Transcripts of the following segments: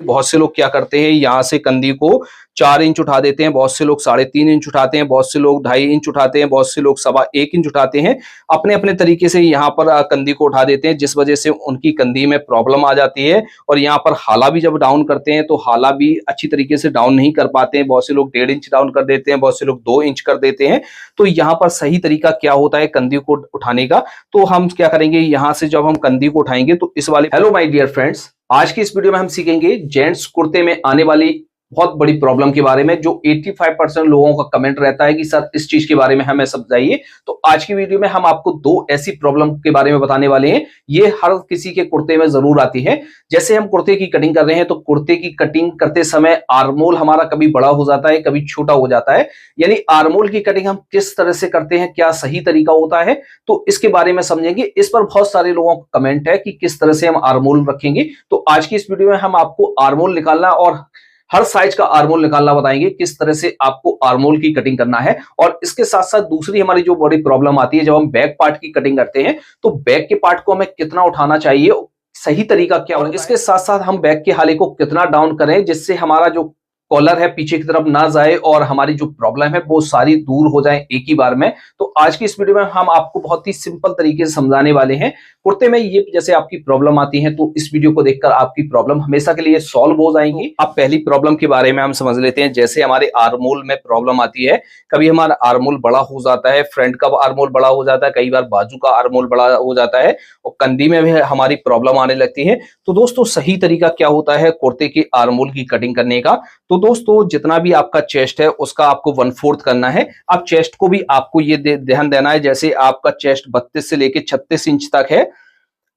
बहुत से लोग क्या करते हैं, यहाँ से कंधी को 4 इंच उठा देते हैं, बहुत से लोग 3.5 इंच उठाते हैं, बहुत से लोग 2.5 इंच उठाते हैं, बहुत से लोग 1.25 इंच उठाते हैं। अपने अपने तरीके से यहाँ पर कंधी को उठा देते हैं, जिस वजह से उनकी कंधी में प्रॉब्लम आ जाती है। और यहाँ पर हाला भी जब डाउन करते हैं तो हाला भी अच्छी तरीके से डाउन नहीं कर पाते हैं। बहुत से लोग 1.5 इंच डाउन कर देते हैं, बहुत से लोग 2 इंच कर देते हैं। तो यहाँ पर सही तरीका क्या होता है कंधी को उठाने का, तो हम क्या करेंगे, यहाँ से जब हम कंधी को उठाएंगे तो इस वाले, हेलो माय डियर फ्रेंड्स, आज की इस वीडियो में हम सीखेंगे जेंट्स कुर्ते में आने वाली बहुत बड़ी प्रॉब्लम के बारे में, जो 85% लोगों का कमेंट रहता है कि सर इस चीज के बारे में हमें समझाइए। तो आज की वीडियो में हम आपको 2 ऐसी प्रॉब्लम के बारे में बताने वाले हैं। ये हर किसी के कुर्ते में जरूर आती है। जैसे हम कुर्ते की कटिंग कर रहे हैं तो कुर्ते की कटिंग करते समय आर्मोल हमारा कभी बड़ा हो जाता है, कभी छोटा हो जाता है। यानी आर्मोल की कटिंग हम किस तरह से करते हैं, क्या सही तरीका होता है, तो इसके बारे में समझेंगे। इस पर बहुत सारे लोगों का कमेंट है कि किस तरह से हम आर्मोल रखेंगे। तो आज की इस वीडियो में हम आपको आर्मोल निकालना और हर साइज का आर्मोल निकालना बताएंगे, किस तरह से आपको आर्मोल की कटिंग करना है। और इसके साथ साथ दूसरी हमारी जो बड़ी प्रॉब्लम आती है, जब हम बैक पार्ट की कटिंग करते हैं तो बैक के पार्ट को हमें कितना उठाना चाहिए, सही तरीका क्या होगा। इसके साथ साथ हम बैक के हाले को कितना डाउन करें जिससे हमारा जो कॉलर है पीछे की तरफ ना जाए और हमारी जो प्रॉब्लम है वो सारी दूर हो जाए एक ही बार में। तो आज की इस वीडियो में हम आपको बहुत ही सिंपल तरीके से समझाने वाले हैं। कुर्ते में ये जैसे आपकी प्रॉब्लम आती है तो इस वीडियो को देखकर आपकी प्रॉब्लम हमेशा के लिए सॉल्व हो जाएंगी। अब पहली प्रॉब्लम के बारे में हम समझ लेते हैं। जैसे हमारे आर्मोल में प्रॉब्लम आती है, कभी हमारा आर्मोल बड़ा हो जाता है, फ्रंट का आर्मोल बड़ा हो जाता है, कई बार बाजू का आर्मोल बड़ा हो जाता है और कंधी में भी हमारी प्रॉब्लम आने लगती है। तो दोस्तों सही तरीका क्या होता है कुर्ते के आर्मोल की कटिंग करने का, तो दोस्तों जितना भी आपका चेस्ट है उसका आपको 1/4 करना है। अब चेस्ट को भी आपको ये ध्यान देना है, जैसे आपका चेस्ट 32 से लेके 36 इंच तक है,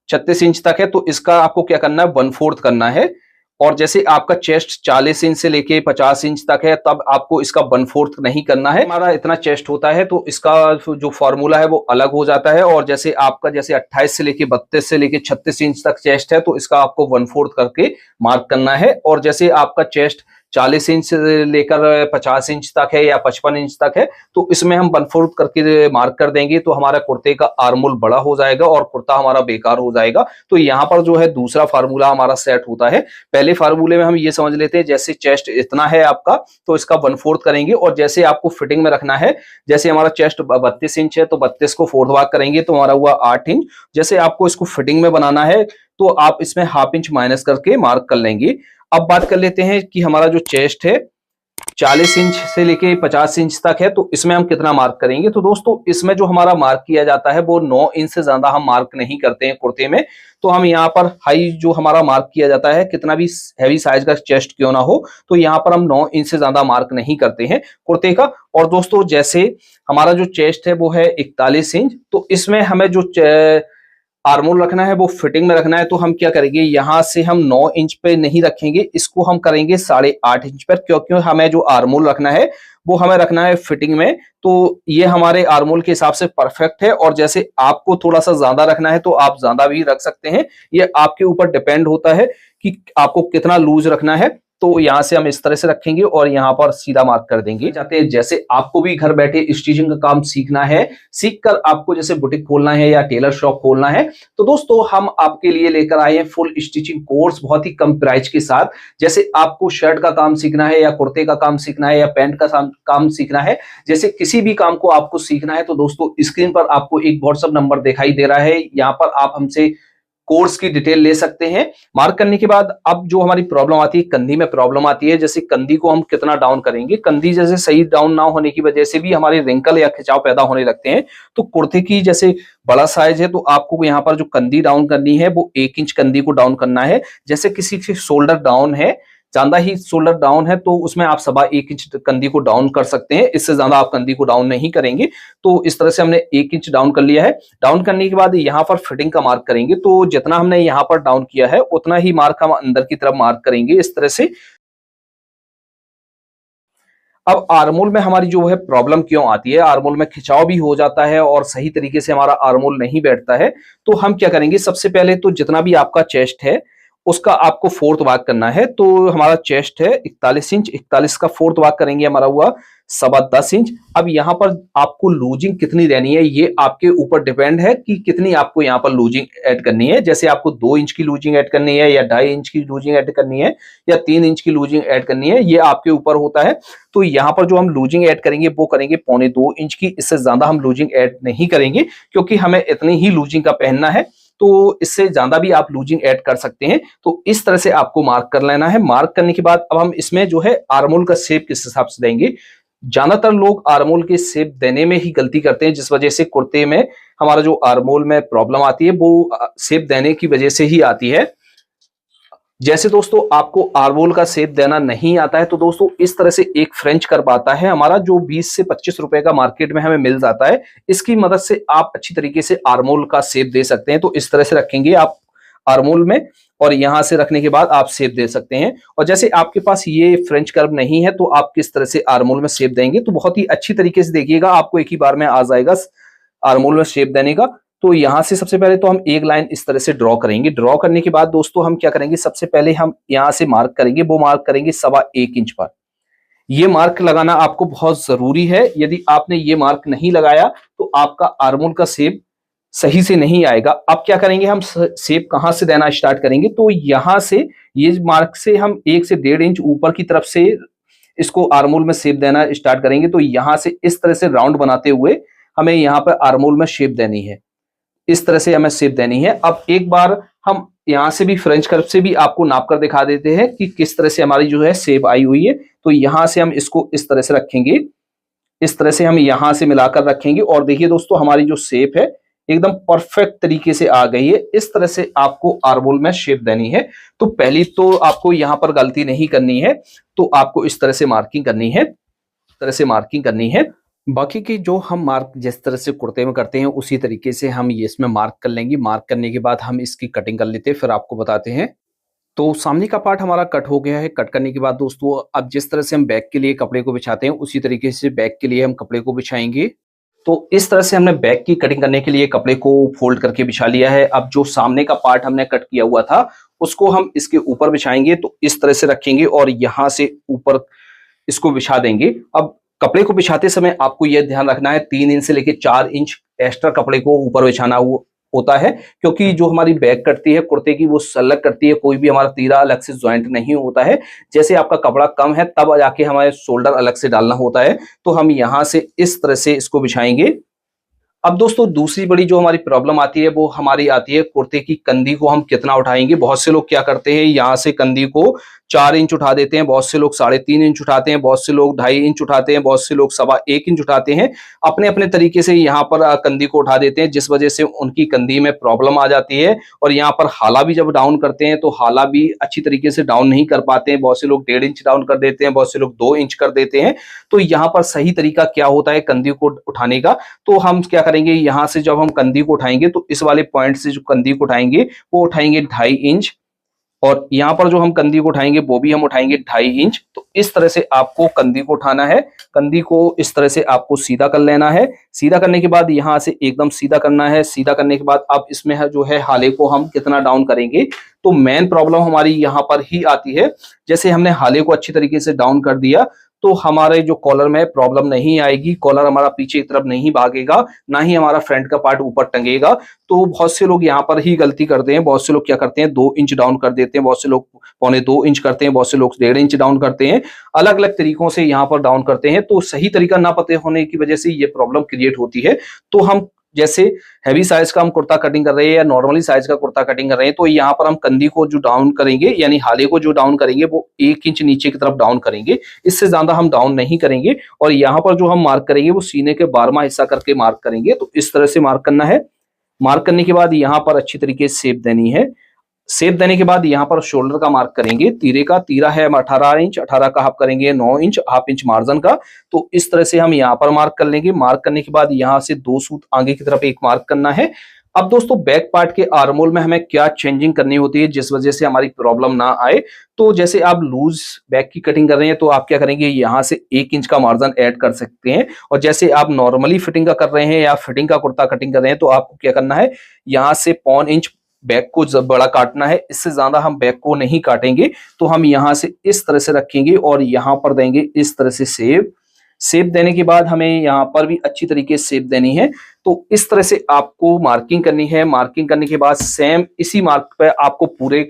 36 इंच तक है, तो इसका आपको क्या करना है, 1/4 करना है। और जैसे आपका चेस्ट 40 इंच से लेके 50 इंच तक है, तब आपको इसका 1/4 नहीं करना है। हमारा इतना चेस्ट होता है तो इसका जो फॉर्मूला है वो अलग हो जाता है। और जैसे आपका जैसे 28 से लेके 32 से लेके 36 इंच तक चेस्ट है तो इसका आपको 1/4 करके मार्क करना है। और जैसे आपका चेस्ट 40 इंच से लेकर 50 इंच तक है या 55 इंच तक है तो इसमें हम 1/4 करके मार्क कर देंगे, तो हमारा कुर्ते का आर्मोल बड़ा हो जाएगा और कुर्ता हमारा बेकार हो जाएगा। तो यहाँ पर जो है दूसरा फार्मूला हमारा सेट होता है। पहले फार्मूले में हम ये समझ लेते हैं, जैसे चेस्ट इतना है आपका तो इसका 1/4 करेंगे। और जैसे आपको फिटिंग में रखना है, जैसे हमारा चेस्ट 32 इंच है तो 32 को 4 भाग करेंगे तो हमारा हुआ 8 इंच। जैसे आपको इसको फिटिंग में बनाना है तो आप इसमें 1/2 इंच माइनस करके मार्क कर लेंगे। अब बात कर लेते हैं कि हमारा जो चेस्ट है 40 इंच से लेके 50 इंच तक है तो इसमें हम कितना मार्क करेंगे। तो दोस्तों इसमें जो हमारा मार्क किया जाता है वो 9 इंच से ज्यादा हम मार्क नहीं करते हैं कुर्ते में। तो हम यहाँ पर हाई जो हमारा मार्क किया जाता है, कितना भी हैवी साइज का चेस्ट क्यों ना हो, तो यहाँ पर हम 9 इंच से ज्यादा मार्क नहीं करते हैं कुर्ते का। और दोस्तों जैसे हमारा जो चेस्ट है वो है 41 इंच, तो इसमें हमें जो आर्मोल रखना है वो फिटिंग में रखना है। तो हम क्या करेंगे, यहाँ से हम 9 इंच पे नहीं रखेंगे, इसको हम करेंगे 8.5 इंच पर, क्योंकि हमें जो आर्मोल रखना है वो हमें रखना है फिटिंग में। तो ये हमारे आर्मोल के हिसाब से परफेक्ट है। और जैसे आपको थोड़ा सा ज्यादा रखना है तो आप ज्यादा भी रख सकते हैं, ये आपके ऊपर डिपेंड होता है कि आपको कितना लूज रखना है। तो यहाँ से हम इस तरह से रखेंगे और यहाँ पर सीधा मार्क कर देंगे। जाते हैं, जैसे आपको भी घर बैठे स्टिचिंग का काम सीखना है, सीखकर आपको जैसे बुटीक खोलना है या टेलर शॉप खोलना है, तो दोस्तों हम आपके लिए लेकर आए हैं फुल स्टिचिंग कोर्स बहुत ही कम प्राइस के साथ। जैसे आपको शर्ट का काम सीखना है या कुर्ते का काम सीखना है या पैंट का काम सीखना है, जैसे किसी भी काम को आपको सीखना है, तो दोस्तों स्क्रीन पर आपको एक व्हाट्सएप नंबर दिखाई दे रहा है, यहाँ पर आप हमसे कोर्स की डिटेल ले सकते हैं। मार्क करने के बाद अब जो हमारी प्रॉब्लम आती है, कंधी में प्रॉब्लम आती है, जैसे कंधी को हम कितना डाउन करेंगे। कंधी जैसे सही डाउन ना होने की वजह से भी हमारे रिंकल या खिंचाव पैदा होने लगते हैं। तो कुर्ते की जैसे बड़ा साइज है तो आपको यहाँ पर जो कंधी डाउन करनी है वो 1 इंच कंधी को डाउन करना है। जैसे किसी की शोल्डर डाउन है, ज्यादा ही शोल्डर डाउन है, तो उसमें आप 1.25 इंच कंधी को डाउन कर सकते हैं, इससे ज्यादा आप कंधी को डाउन नहीं करेंगे। तो इस तरह से हमने 1 इंच डाउन कर लिया है। डाउन करने के बाद यहाँ पर फिटिंग का मार्क करेंगे, तो जितना हमने यहाँ पर डाउन किया है उतना ही मार्क हम अंदर की तरफ मार्क करेंगे इस तरह से। अब आर्मोल में हमारी जो है प्रॉब्लम क्यों आती है, आर्मोल में खिंचाव भी हो जाता है और सही तरीके से हमारा आर्मोल नहीं बैठता है। तो हम क्या करेंगे, सबसे पहले तो जितना भी आपका चेस्ट है उसका आपको फोर्थ भाग करना है। तो हमारा चेस्ट है 41 इंच, 41 का फोर्थ भाग करेंगे, हमारा हुआ 10.25 इंच। अब यहाँ पर आपको लूजिंग कितनी रहनी है ये आपके ऊपर डिपेंड है कि कितनी आपको यहाँ पर लूजिंग ऐड करनी है। जैसे आपको 2 इंच की लूजिंग ऐड करनी है या 2.5 इंच की लूजिंग ऐड करनी है या 3 इंच की लूजिंग ऐड करनी है, ये आपके ऊपर होता है। तो यहाँ पर जो हम लूजिंग ऐड करेंगे वो करेंगे 1.25 इंच की, इससे ज्यादा हम लूजिंग ऐड नहीं करेंगे क्योंकि हमें इतनी ही लूजिंग का पहनना है। तो इससे ज्यादा भी आप लूजिंग ऐड कर सकते हैं। तो इस तरह से आपको मार्क कर लेना है। मार्क करने के बाद अब हम इसमें जो है आर्मोल का शेप किस हिसाब से देंगे। ज्यादातर लोग आर्मोल के शेप देने में ही गलती करते हैं, जिस वजह से कुर्ते में हमारा जो आर्मोल में प्रॉब्लम आती है वो शेप देने की वजह से ही आती है। जैसे दोस्तों आपको आर्मोल का शेप देना नहीं आता है तो दोस्तों इस तरह से एक फ्रेंच कर्व आता है हमारा, जो 20 से 25 रुपए का मार्केट में हमें मिल जाता है। इसकी मदद से आप अच्छी तरीके से आर्मोल का शेप दे सकते हैं। तो इस तरह से रखेंगे आप आर्मोल में और यहां से रखने के बाद आप शेप दे सकते हैं। और जैसे आपके पास ये फ्रेंच कर्व नहीं है तो आप किस तरह से आर्मोल में शेप देंगे, तो बहुत ही अच्छी तरीके से देखिएगा, आपको एक ही बार में आ जाएगा आर्मोल में शेप देने का। तो यहां से सबसे पहले तो हम एक लाइन इस तरह से ड्रॉ करेंगे। ड्रॉ करने के बाद दोस्तों हम क्या करेंगे, सबसे पहले हम यहां से मार्क करेंगे, वो मार्क करेंगे 1.25 इंच पर। ये मार्क लगाना आपको बहुत जरूरी है। यदि आपने ये मार्क नहीं लगाया तो आपका आर्मोल का शेप सही से नहीं आएगा। अब क्या करेंगे, हम शेप कहां से देना स्टार्ट करेंगे, तो यहां से ये मार्क से हम 1 से 1.5 इंच ऊपर की तरफ से इसको आर्मोल में शेप देना स्टार्ट करेंगे। तो यहां से इस तरह से राउंड बनाते हुए हमें यहाँ पर आर्मोल में शेप देनी है, इस तरह से हमें शेप देनी है। अब एक बार हम यहां से भी फ्रेंच कर्व से भी आपको नाप कर दिखा देते हैं कि किस तरह से हमारी जो है शेप आई हुई है। तो यहां से हम इसको इस तरह से रखेंगे, इस तरह से हम यहां से मिलाकर रखेंगे और देखिए दोस्तों हमारी जो शेप है एकदम परफेक्ट तरीके से आ गई है। इस तरह से आपको आर्मोल में शेप देनी है। तो पहली तो आपको यहां पर गलती नहीं करनी है, तो आपको इस तरह से मार्किंग करनी है, इस तरह से मार्किंग करनी है। बाकी की जो हम मार्क जिस तरह से कुर्ते में करते हैं उसी तरीके से हम ये इसमें मार्क कर लेंगे। मार्क करने के बाद हम इसकी कटिंग कर लेते हैं, फिर आपको बताते हैं। तो सामने का पार्ट हमारा कट हो गया है। कट करने के बाद दोस्तों अब जिस तरह से हम बैक के लिए कपड़े को बिछाते हैं उसी तरीके से बैक के लिए हम कपड़े को बिछाएंगे। तो इस तरह से हमने बैक की कटिंग करने के लिए कपड़े को फोल्ड करके बिछा लिया है। अब जो सामने का पार्ट हमने कट किया हुआ था उसको हम इसके ऊपर बिछाएंगे। तो इस तरह से रखेंगे और यहां से ऊपर इसको बिछा देंगे। अब कपड़े को बिछाते समय आपको यह ध्यान रखना है 3 इंच से लेकर 4 इंच एक्स्ट्रा कपड़े को ऊपर बिछाना होता है, क्योंकि जो हमारी बैक कटती है कुर्ते की वो सलग कटती है, कोई भी हमारा तीरा अलग से ज्वाइंट नहीं होता है। जैसे आपका कपड़ा कम है तब जाके हमारे शोल्डर अलग से डालना होता है। तो हम यहां से इस तरह से इसको बिछाएंगे। अब दोस्तों दूसरी बड़ी जो हमारी प्रॉब्लम आती है वो हमारी आती है कुर्ते की कंधी को हम कितना उठाएंगे। बहुत से लोग क्या करते हैं, यहाँ से कंधी को 4 इंच उठा देते हैं, बहुत से लोग 3.5 इंच उठाते हैं, बहुत से लोग 2.5 इंच उठाते हैं, बहुत से लोग 1.25 इंच उठाते हैं। अपने अपने तरीके से यहाँ पर कंधी को उठा देते हैं, जिस वजह से उनकी कंधी में प्रॉब्लम आ जाती है। और यहाँ पर हाला भी जब डाउन करते हैं तो हाला भी अच्छी तरीके से डाउन नहीं कर पाते हैं। बहुत से लोग 1.5 इंच डाउन कर देते हैं, बहुत से लोग 2 इंच कर देते हैं। तो यहाँ पर सही तरीका क्या होता है कंधी को उठाने का, तो हम क्या करेंगे, यहाँ से जब हम कंधी को उठाएंगे तो इस वाले पॉइंट से जो कंधी को उठाएंगे वो उठाएंगे 2.5 इंच, और यहाँ पर जो हम कंधी को उठाएंगे वो भी हम उठाएंगे 2.5 इंच। तो इस तरह से आपको कंधी को उठाना है। कंधी को इस तरह से आपको सीधा कर लेना है। सीधा करने के बाद यहाँ से एकदम सीधा करना है। सीधा करने के बाद अब इसमें है जो है हाले को हम कितना डाउन करेंगे। तो मेन प्रॉब्लम हमारी यहाँ पर ही आती है। जैसे हमने हाले को अच्छी तरीके से डाउन कर दिया तो हमारे जो कॉलर में प्रॉब्लम नहीं आएगी, कॉलर हमारा पीछे की तरफ नहीं भागेगा, ना ही हमारा फ्रंट का पार्ट ऊपर टंगेगा। तो बहुत से लोग यहाँ पर ही गलती करते हैं। बहुत से लोग क्या करते हैं 2 इंच डाउन कर देते हैं, बहुत से लोग 1.25 इंच करते हैं, बहुत से लोग 1.5 इंच डाउन करते हैं। अलग अलग तरीकों से यहाँ पर डाउन करते हैं। तो सही तरीका ना पता होने की वजह से ये प्रॉब्लम क्रिएट होती है। तो हम जैसे हैवी साइज का हम कुर्ता कटिंग कर रहे हैं या नॉर्मली साइज का कुर्ता कटिंग कर रहे हैं तो यहाँ पर हम कंधी को जो डाउन करेंगे यानी हाले को जो डाउन करेंगे वो 1 इंच नीचे की तरफ डाउन करेंगे, इससे ज्यादा हम डाउन नहीं करेंगे। और यहाँ पर जो हम मार्क करेंगे वो सीने के 12वां हिस्सा करके मार्क करेंगे। तो इस तरह से मार्क करना है। मार्क करने के बाद यहाँ पर अच्छी तरीके से शेप देनी है। शेप देने के बाद यहाँ पर शोल्डर का मार्क करेंगे। तीरे का तीरा है 18 इंच, 18 का हाफ करेंगे 9 इंच, हाफ इंच मार्जिन का। तो इस तरह से हम यहाँ पर मार्क कर लेंगे। मार्क करने के बाद यहाँ से 2 सूत आगे की तरफ एक मार्क करना है। अब दोस्तों बैक पार्ट के आर्मोल में हमें क्या चेंजिंग करनी होती है जिस वजह से हमारी प्रॉब्लम ना आए। तो जैसे आप लूज बैक की कटिंग कर रहे हैं तो आप क्या करेंगे, यहाँ से 1 इंच का मार्जिन ऐड कर सकते हैं। और जैसे आप नॉर्मली फिटिंग का कर रहे हैं या फिटिंग का कुर्ता कटिंग कर रहे हैं तो आपको क्या करना है, यहाँ से 0.25 इंच बैक को बड़ा काटना है, इससे ज्यादा हम बैक को नहीं काटेंगे। तो हम यहाँ से इस तरह से रखेंगे और यहाँ पर देंगे इस तरह से शेप। शेप देने के बाद हमें यहाँ पर भी अच्छी तरीके से शेप देनी है। तो इस तरह से आपको मार्किंग करनी है। मार्किंग करने के बाद सेम इसी मार्क पे आपको पूरे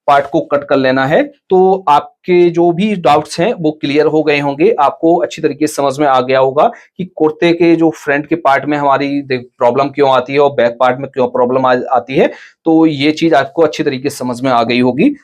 पार्ट को कट कर लेना है। तो आपके जो भी डाउट्स हैं वो क्लियर हो गए होंगे, आपको अच्छी तरीके से समझ में आ गया होगा कि कुर्ते के जो फ्रंट के पार्ट में हमारी प्रॉब्लम क्यों आती है और बैक पार्ट में क्यों प्रॉब्लम आती है। तो ये चीज आपको अच्छी तरीके से समझ में आ गई होगी।